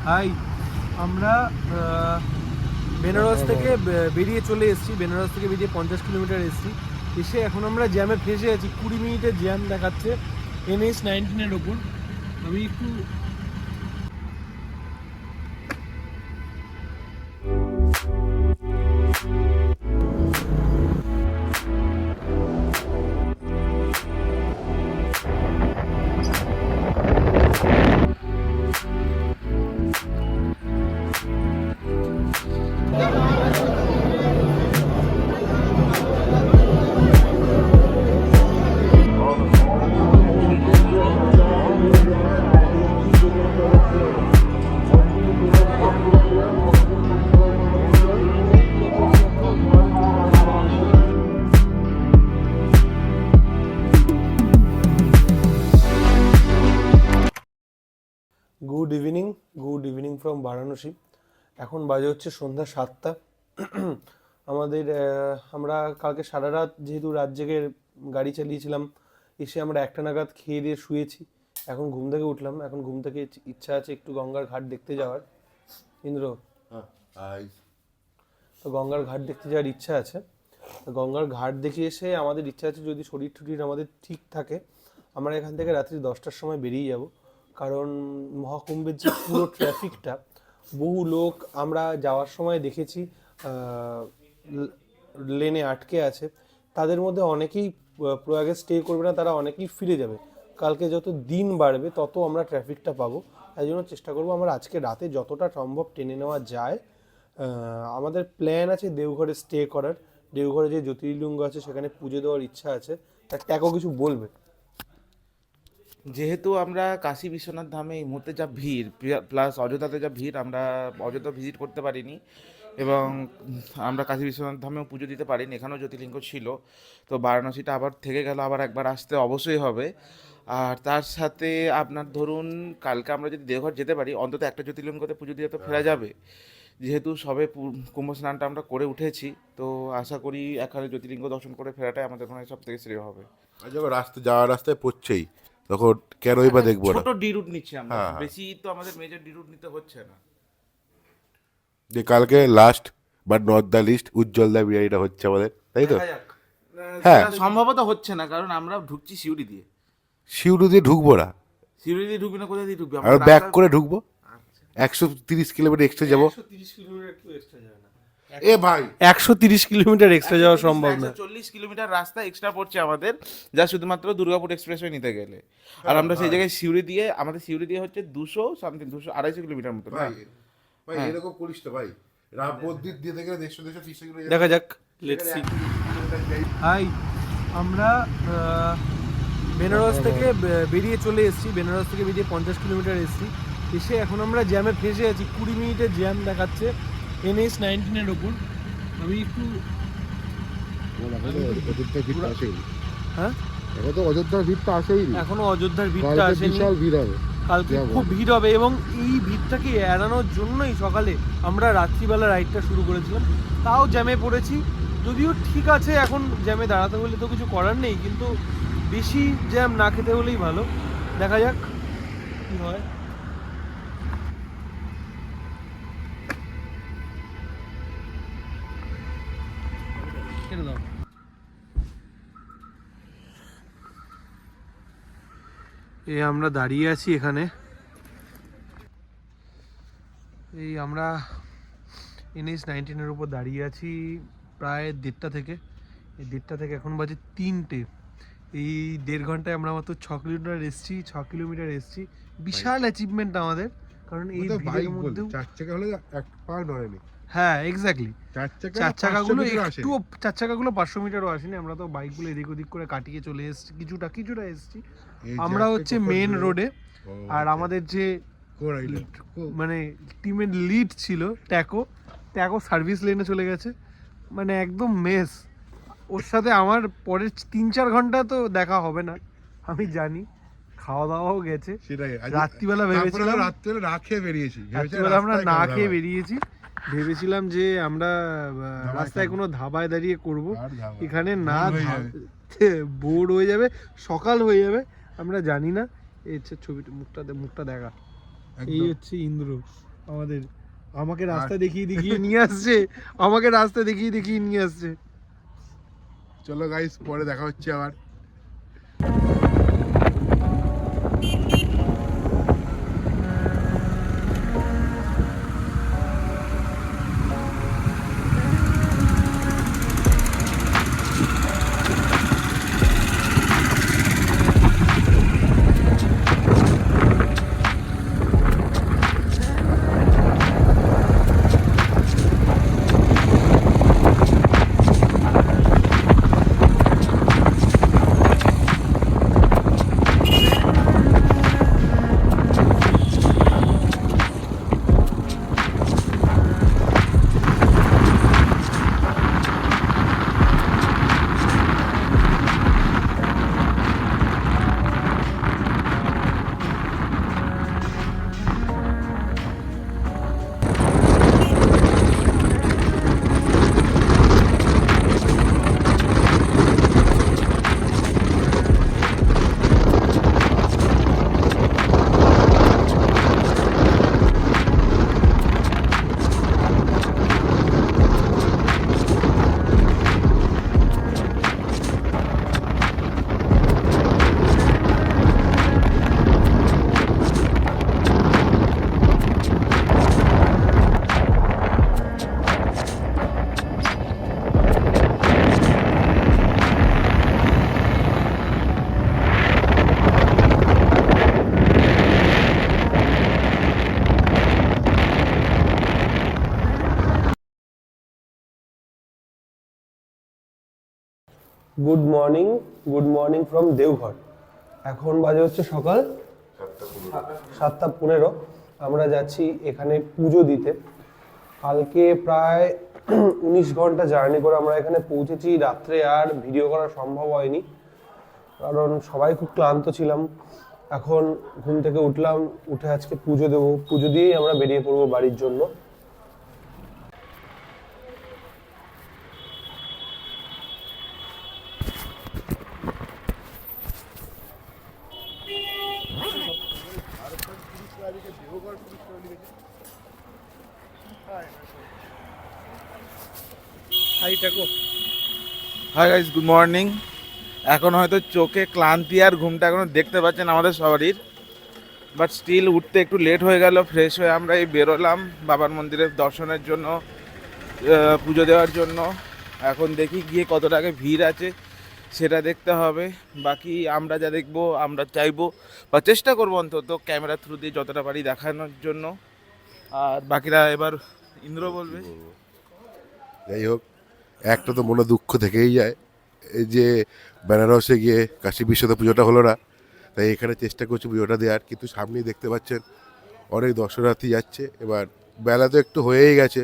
High, আমরা বেনারস থেকে বেরিয়ে চলে এসেছি। বেনারস থেকে বেরিয়ে 50 কিলোমিটার এসেছি। এসে এখন আমরা জ্যামে ফেসে আছি। 20 মিনিটের জ্যাম দেখাচ্ছে NH-19 ওপর। আমি একটু গুড ইভিনিং ফ্রম বারাণসী। এখন বাজে হচ্ছে সন্ধ্যা 7টা। আমাদের আমরা কালকে সারা রাত যেহেতু রাত জেগে গাড়ি চালিয়েছিলাম, এসে আমরা 1টা নাগাদ খেয়ে দিয়ে শুয়েছি। এখন ঘুম থেকে উঠলাম। এখন ঘুম থেকে ইচ্ছা আছে একটু গঙ্গার ঘাট দেখতে যাওয়ার। ইন্দ্র, তো গঙ্গার ঘাট দেখতে যাওয়ার ইচ্ছা আছে। গঙ্গার ঘাট দেখে এসে আমাদের ইচ্ছা আছে, যদি শরীর টরীর আমাদের ঠিক থাকে, আমরা এখান থেকে রাত্রি 10টার সময় বেরিয়ে যাব। কারণ মহাকুম্ভের যে পুরো ট্রাফিকটা, বহু লোক আমরা যাওয়ার সময় দেখেছি লেনে আটকে আছে। তাদের মধ্যে অনেকেই প্রয়াগে স্টে করবে না, তারা অনেকেই ফিরে যাবে। কালকে যত দিন বাড়বে তত আমরা ট্রাফিকটা পাবো। তাই জন্য চেষ্টা করবো আমরা আজকে রাতে যতটা সম্ভব টেনে নেওয়া যায়। আমাদের প্ল্যান আছে দেওঘরে স্টে করার। দেওঘরে যে জ্যোতির্লিঙ্গ আছে সেখানে পুজো দেওয়ার ইচ্ছা আছে। তার ট্যাকও কিছু বলবে। যেহেতু আমরা কাশী বিশ্বনাথ ধামে এই মুহূর্তে যা ভিড়, প্লাস অযোধ্যাতে যা ভিড়, আমরা অযোধ্যা ভিজিট করতে পারিনি এবং আমরা কাশী বিশ্বনাথ ধামেও পুজো দিতে পারিনি। এখানেও জ্যোতির্লিঙ্গ ছিল, তো বারাণসীটা আবার থেকে গেল, আবার একবার আসতে অবশ্যই হবে। আর তার সাথে আপনার ধরুন কালকে আমরা যদি দেওঘর যেতে পারি, অন্তত একটা জ্যোতির্লিঙ্গতে পুজো দিয়ে তো ফেরা যাবে। যেহেতু সবে কুম্ভ স্নানটা আমরা করে উঠেছি, তো আশা করি এখানে জ্যোতির্লিঙ্গ দর্শন করে ফেরাটাই আমাদের মনে হয় সব থেকে শ্রেয় হবে। আর যখন যাওয়ার রাস্তায় পড়ছেই, তখন কেনই বা দেখবো না। ছোট ডি রুট নিচ্ছি আমরা, হ্যাঁ। বেশি তো আমাদের মেজর ডি রুট নিতে হচ্ছে না। যে কালকে last but not the least উজ্জ্বলদা বিরিয়ানিটা হচ্ছে আমাদের, তাই তো? দেখা যাক। হ্যাঁ। সেটা সম্ভবত হচ্ছে না, কারণ আমরা ঢুকছি সিউড়ি দিয়ে। শিউরু দিয়ে ঢুকবো না, সিউড়ি দিয়ে ঢুকবি না, কোথায় দিয়ে ঢুকবি? আর ব্যাক করে ঢুকবো। 130 কিলোমিটার এক্সট্রা যাবো। 130 কিলোমিটার একটু এক্সট্রা যাবে না। এ ভাই, 130 কিলোমিটার এক্সট্রা যাওয়া সম্ভব না। 140 কিলোমিটার রাস্তা এক্সট্রা পড়ছে আমাদের, যা শুধুমাত্র দুর্গাপুর এক্সপ্রেসওয়ে নিতে গেলে। আর আমরা সেই জায়গায় সিউড়ি দিয়ে, আমাদের সিউড়ি দিয়ে হচ্ছে 200 সামথিং, 200-250 কিলোমিটার মতো। ভাই ভাই এরকম করিস তো ভাই। রাম মন্দির দিয়ে থেকে 150-130 কিলোমিটার দেখা যাক, লেটস সি। হাই, আমরা বেনারস থেকে বেরিয়ে চলে এসেছি। বেনারস থেকে বেরিয়ে 50 কিলোমিটার এসেছি। এসে এখন আমরা জ্যামে ফেসে আছি। 20 মিনিটের জ্যাম দেখাচ্ছে NH-19 ওপর। আমি একটু হ্যাঁ, এখন তো অযোধ্যার ভিড়টা আসেই নি। এখনো অযোধ্যার ভিড়টা আসেনি। বিশাল ভিড় হবে কালকে খুব ভিড় হবে এবং এই ভিড়টাকে এড়ানোর জন্যই সকালে আমরা রাত্রিবেলা রাইডটা শুরু করেছিলাম। তাও জ্যামে পড়েছি। যদিও ঠিক আছে, এখন জ্যামে দাঁড়াতে হলে তো কিছু করার নেই, কিন্তু বেশি জ্যাম না খেতে হলেই ভালো। দেখা যাক কি হয়। কেটে দাও। আমরা দাঁড়িয়ে আছি এখানে। এই আমরা NH-19 উপর দাঁড়িয়ে আছি প্রায় 1:30 থেকে। এই 1:30 থেকে এখন বাজে 3টে। এই 1.5 ঘন্টায় আমরা মাত্র 6 কিলোমিটার এসেছি। 6 কিলোমিটার এসেছি, বিশাল অ্যাচিভমেন্ট আমাদের। কারণ এই ভিড়ের মধ্যেও 4 চাকা হলে এক পা নড়েনি। হ্যাঁ, এক্স্যাক্টলি। 4 চাকাগুলো একটু, 4 চাকাগুলো 500 মিটারও আসেনি। আমরা তো বাইকগুলো এদিক ওদিক করে কাটিয়ে চলে এসেছি, কিছুটা এসেছি। আমরা হচ্ছে মেন রোডে। আর আমাদের যে মানে টিমের লিড ছিল ট্যাকো সার্ভিস লেনে চলে গেছে। মানে একদম মেস। ওর সাথে আমার পরের 3-4 ঘন্টা তো দেখা হবে না, আমি জানি। খাওয়া দাওয়াও গেছে। রাত্রিবেলা ভেবেছিলাম, রাত্রিবেলা না খেয়ে বেরিয়েছি। রাত্রিবেলা আমরা না খেয়ে বেরিয়েছি। ভেবেছিলাম যে আমরা রাস্তায় কোনো ধাবায় দাঁড়িয়ে করব, এখানে না, বোর হয়ে যাবে, সকাল হয়ে যাবে। আমরা জানি না। এই হচ্ছে ছবিটা, মুখটা দেখা। এই হচ্ছে ইন্দ্র। আমাকে রাস্তা দেখিয়ে দেখিয়ে নিয়ে আসছে, আমাকে রাস্তা দেখিয়ে দেখিয়ে নিয়ে আসছে। চলো গাইস, পরে দেখা হচ্ছে আবার। Good morning from Deoghar. এখন বাজে হচ্ছে সকাল 7:15। আমরা যাচ্ছি এখানে পুজো দিতে। কালকে প্রায় 19 ঘন্টা জার্নি করে আমরা এখানে পৌঁছেছি। রাত্রে আর ভিডিও করা সম্ভব হয়নি, কারণ সবাই খুব ক্লান্ত ছিলাম। এখন ঘুম থেকে উঠলাম, উঠে আজকে পুজো দেবো। পুজো দিয়েই আমরা বেরিয়ে পড়বো বাড়ির জন্য। Hi guys, good morning. এখন হয়তো চোখে ক্লান্তি আর ঘুমটা এখনো দেখতে পাচ্ছেন আমাদের সবারই, বাট স্টিল উঠতে একটু লেট হয়ে গেল। ফ্রেশ হয়ে আমরা এই বেরোলাম বাবার মন্দিরের দর্শনের জন্য, পুজো দেওয়ার জন্য। এখন দেখি গিয়ে কতটা আগে ভিড় আছে সেটা দেখতে হবে। বাকি আমরা যা দেখবো, আমরা চাইবো বা চেষ্টা করবো অন্তত ক্যামেরা থ্রু দিয়ে যতটা পারি দেখানোর জন্য। আর বাকিরা এবার ইন্দ্র বলবে। যাই হোক, একটা তো মনে দুঃখ থেকেই যায়, এই যে বেনারসে গিয়ে কাশী বিশ্বনাথ পুজোটা হলো না। তাই এখানে চেষ্টা করছি পুজোটা দেওয়ার, কিন্তু সামনেই দেখতে পাচ্ছেন অনেক দর্শনার্থী যাচ্ছে। এবার বেলা তো একটু হয়েই গেছে,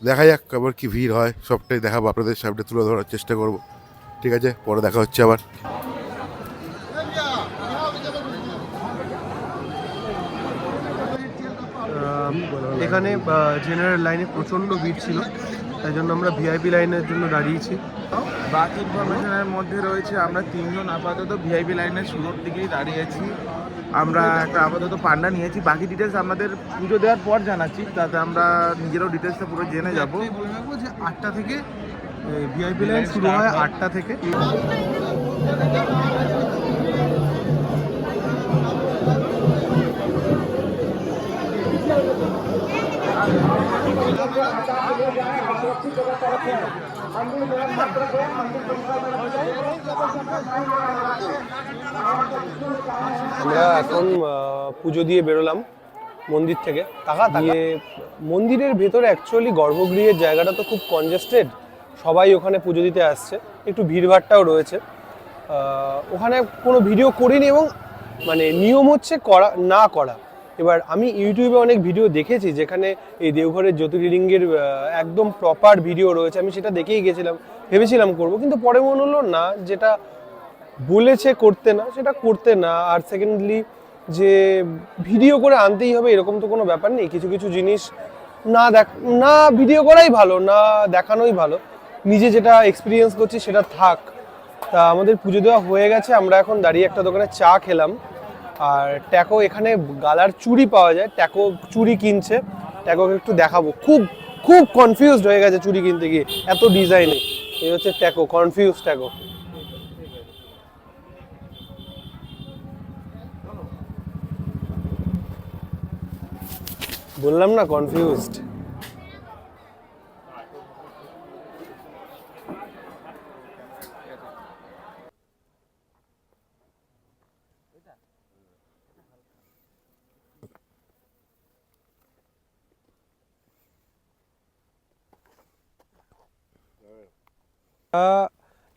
দেখা যাক আবার কি ভিড় হয়, সবটাই দেখাবো আপনাদের সামনে তুলে ধরার চেষ্টা করব। ঠিক আছে, পরে দেখা হচ্ছে আবার। এখানে জেনারেল লাইনে প্রচণ্ড ভিড় ছিল, তাই জন্য আমরা ভিআইপি লাইনের জন্য দাঁড়িয়েছি। বাকি ইনফরমেশনের মধ্যে রয়েছে আমরা তিনজন আপাতত ভিআইপি লাইনের শুরুর দিকেই দাঁড়িয়েছি। আমরা একটা আপাতত পান্ডা নিয়েছি, বাকি ডিটেলস আমাদের পুজো দেওয়ার পর জানাচ্ছি, তাতে আমরা নিজেরাও ডিটেলসটা পুরো জেনে যাবো। বলে রাখবো যে 8টা থেকে ভিআইপি লাইন শুরু হয়, 8টা থেকে। আমরা এখন পুজো দিয়ে বেরোলাম মন্দির থেকে। দিয়ে মন্দিরের ভেতরে অ্যাকচুয়ালি গর্ভগৃহের জায়গাটা তো খুব কনজেস্টেড, সবাই ওখানে পুজো দিতে আসছে, একটু ভিড়ভাড়টাও রয়েছে। ওখানে কোনো ভিডিও করিনি, এবং মানে নিয়ম হচ্ছে করা না করা। এবার আমি ইউটিউবে অনেক ভিডিও দেখেছি যেখানে এই দেওঘরের জ্যোতির্লিঙ্গের একদম প্রপার ভিডিও রয়েছে। আমি সেটা দেখেই গেছিলাম, ভেবেছিলাম করবো, কিন্তু পরে মনে হলো না, যেটা বলেছে করতে না সেটা করতে না। আর সেকেন্ডলি যে ভিডিও করে আনতেই হবে এরকম তো কোনো ব্যাপার নেই। কিছু কিছু জিনিস না ভিডিও করাই ভালো, না দেখানোই ভালো। নিজে যেটা এক্সপিরিয়েন্স করছি সেটা থাক। তা আমাদের পুজো দেওয়া হয়ে গেছে, আমরা এখন দাঁড়িয়ে একটা দোকানে চা খেলাম। আর ট্যাকো এখানে গালার চুড়ি পাওয়া যায়, ট্যাকো চুড়ি কিনছে, ট্যাকোকে একটু দেখাবো। খুব খুব কনফিউজড হয়ে গেছে চুড়ি কিনতে গিয়ে, এত ডিজাইনে। এই হচ্ছে ট্যাকো, কনফিউজ ট্যাকো। বললাম না কনফিউজড।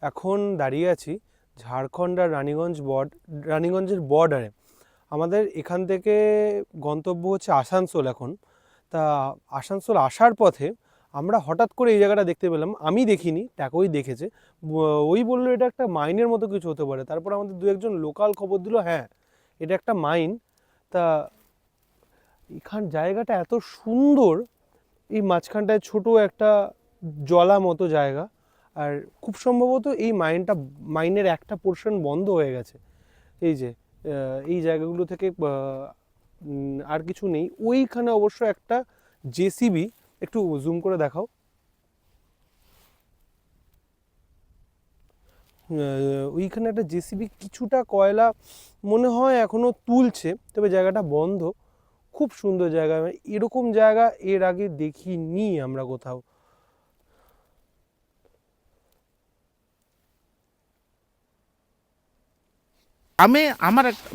এখন দাঁড়িয়ে আছি ঝাড়খণ্ড আর রানীগঞ্জের বর্ডারে। আমাদের এখান থেকে গন্তব্য হচ্ছে আসানসোল এখন। তা আসানসোল আসার পথে আমরা হঠাৎ করে এই জায়গাটা দেখতে পেলাম, আমি দেখিনি, ট্যাকোই দেখেছে। ওই বললো এটা একটা মাইনের মতো কিছু হতে পারে। তারপর আমাদের দু একজন লোকাল খবর দিল হ্যাঁ এটা একটা মাইন। তা এখান জায়গাটা এত সুন্দর, এই মাঝখানটায় ছোট একটা জলা মতো জায়গা, আর খুব সম্ভবত এই মাইনের একটা পোর্শন বন্ধ হয়ে গেছে। এই যে এই জায়গাগুলো থেকে আর কিছু নেই। ওইখানে অবশ্য একটা জেসিবি, একটু জুম করে দেখাও, ওইখানে একটা জেসিবি কিছুটা কয়লা মনে হয় এখনো তুলছে, তবে জায়গাটা বন্ধ। খুব সুন্দর জায়গা, এরকম জায়গা এর আগে দেখিনি আমরা কোথাও।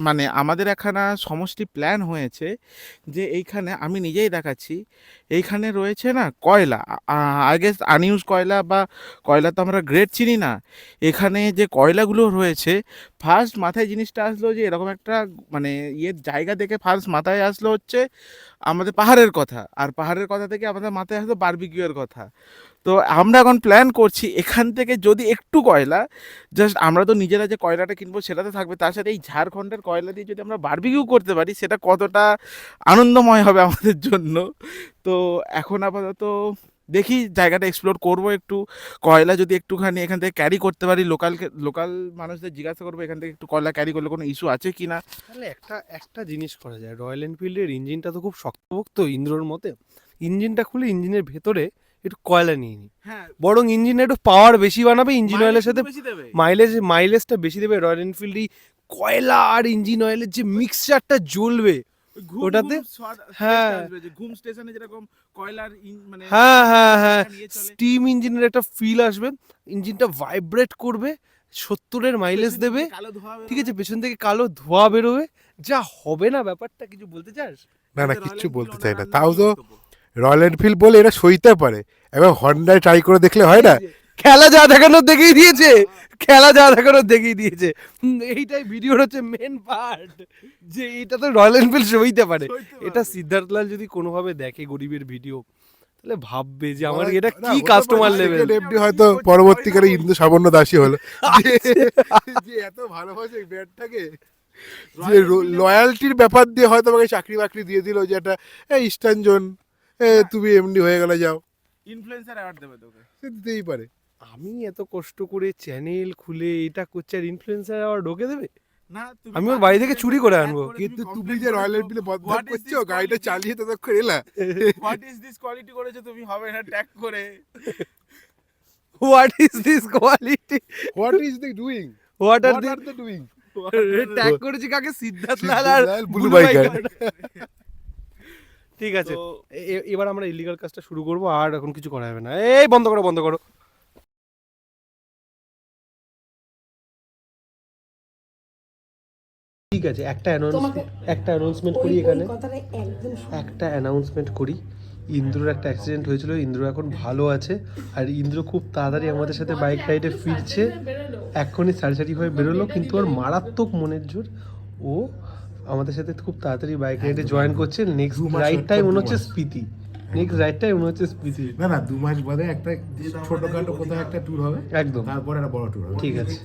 মানে আমাদের এখানে সমষ্টি প্ল্যান হয়েছে যে এইখানে আমি নিজেই দেখাচ্ছি, এইখানে রয়েছে না কয়লা, আগে আনইউজ কয়লা বা কয়লা তো আমরা গ্রেড চিনি না। এখানে যে কয়লাগুলো রয়েছে, ফার্স্ট মাথায় জিনিসটা আসলো যে এরকম একটা মানে জায়গা দেখে ফার্স্ট মাথায় আসলো হচ্ছে আমাদের পাহাড়ের কথা, আর পাহাড়ের কথা থেকে আমাদের মাথায় আসলো বারবিকিউয়ের কথা। তো আমরা এখন প্ল্যান করছি এখান থেকে যদি একটু কয়লা, জাস্ট আমরা তো নিজেরা যে কয়লাটা কিনবো সেটা তো থাকবে, তার সাথে এই ঝাড়খণ্ডের কয়লা দিয়ে যদি আমরা বারবিকিউ করতে পারি সেটা কতটা আনন্দময় হবে আমাদের জন্য। তো এখন আপাতত দেখি জায়গাটা এক্সপ্লোর করব একটু। কয়লা যদি একটুখানি এখান থেকে ক্যারি করতে পারি, লোকাল মানুষদের জিজ্ঞাসা করবো এখান থেকে একটু কয়লা ক্যারি করলে কোনো ইস্যু আছে কি না। তাহলে একটা জিনিস করা যায়, রয়্যাল এনফিল্ডের ইঞ্জিনটা তো খুব শক্তপোক্ত ইন্দ্রর মতে, ইঞ্জিনটা খুলে ইঞ্জিনের ভেতরে একটু কয়লা নিয়ে নিই, হ্যাঁ, বরং ইঞ্জিনে একটু পাওয়ার বেশি বানাবে, ইঞ্জিন অয়েলের সাথে বেশি দেবে। মাইলেজটা বেশি দেবে। রয়্যাল এনফিল্ডই কয়লা আর ইঞ্জিন অয়েলের যে মিক্সচারটা জ্বলবে ওটাতে, হ্যাঁ ঘুম স্টেশনে যেরকম কয়লার মানে হ্যাঁ স্টিম ইঞ্জিনের একটা ফিল আসবে, ইঞ্জিনটা ভাইব্রেট করবে, 70-এর মাইলেজ দেবে, ঠিক আছে, পেছন থেকে কালো ধোঁয়া বেরোবে, যা হবে না ব্যাপারটা। কিছু বলতে চাস? না কিচ্ছু বলতে চাই না। তাও তো রয়্যাল এনফিল্ড বলে এরা সইতে পারে, এবার হন্ডায় ট্রাই করে দেখলে হয় না। খেলা যা দেখানোর দেখিয়ে দিয়েছে। এইটাই ভিডিওর হচ্ছে মেন পার্ট, যে এটা তো রয়্যাল এনফিল্ড সইতে পারে। এটা সিদ্ধার্থ লাল যদি কোনোভাবে দেখে গরিবের ভিডিও, তাহলে ভাববে যে আমার এটা কি কাস্টমার লেভেল। এমনি হয়তো পরবর্তীকালে ইন্দু সামান্য দাসী হলো, যে এত ভালোবাসে ব্যাটটাকে, যে লয়ালটির ব্যাপার দিয়ে হয়তো আমাকে চাকরি বাকরি দিয়ে দিল, যে একটা ইস্টার্ন জোন তুমি এমনি হয়ে গেলে যাও, ইনফ্লুয়েন্সার অ্যাওয়ার্ড দেবে তোকে, সে দিতেই পারে। আমি এত কষ্ট করে চ্যানেল খুলে এটা করছি, আর ইনফ্লুয়েন্সার আবার ঢোকে দেবে? না আমি ওর বাড়ি থেকে চুরি করে আনবো। কিন্তু তুমি যে রয়্যাল এনফিল্ডে বদনাম করছো, গাড়িটা চালিয়ে ততক্ষণ এলা, হোয়াট ইজ দিস কোয়ালিটি করেছো তুমি, হবে না ট্যাগ করে। What is this quality, what is the doing, what are the doing, tag করেছি কাকে? সিদ্ধার্থ লাল আর ব্লু বাইকার। ঠিক আছে, এবার আমরা ইলিগাল কাজটা শুরু করব, আর এখন কিছু করা যাবে না। এই বন্ধ করো। ঠিক আছে, একটা অ্যানাউন্সমেন্ট করি এখানে, একটা অ্যানাউন্সমেন্ট করি। ইন্দ্রর একটা অ্যাক্সিডেন্ট হয়েছিল, ইন্দ্র এখন ভালো আছে, আর ইন্দ্র খুব তাড়াতাড়ি আমাদের সাথে বাইক রাইডে ফিরছে। এখনই সার্জারি হয়ে বেরোলো, কিন্তু ওর মারাত্মক মনের জোর, ও আমাদের সাথে খুব তাড়াতাড়ি বাইক রাইডে জয়েন করছে। নেক্সট রাইডটাই মনে হচ্ছে স্পিতি, না 2 মাস বাদে একটা ছোটখাটো কোথাও একটা ট্যুর হবে, একদম, তারপরে একটা বড় ট্যুর হবে। ঠিক আছে।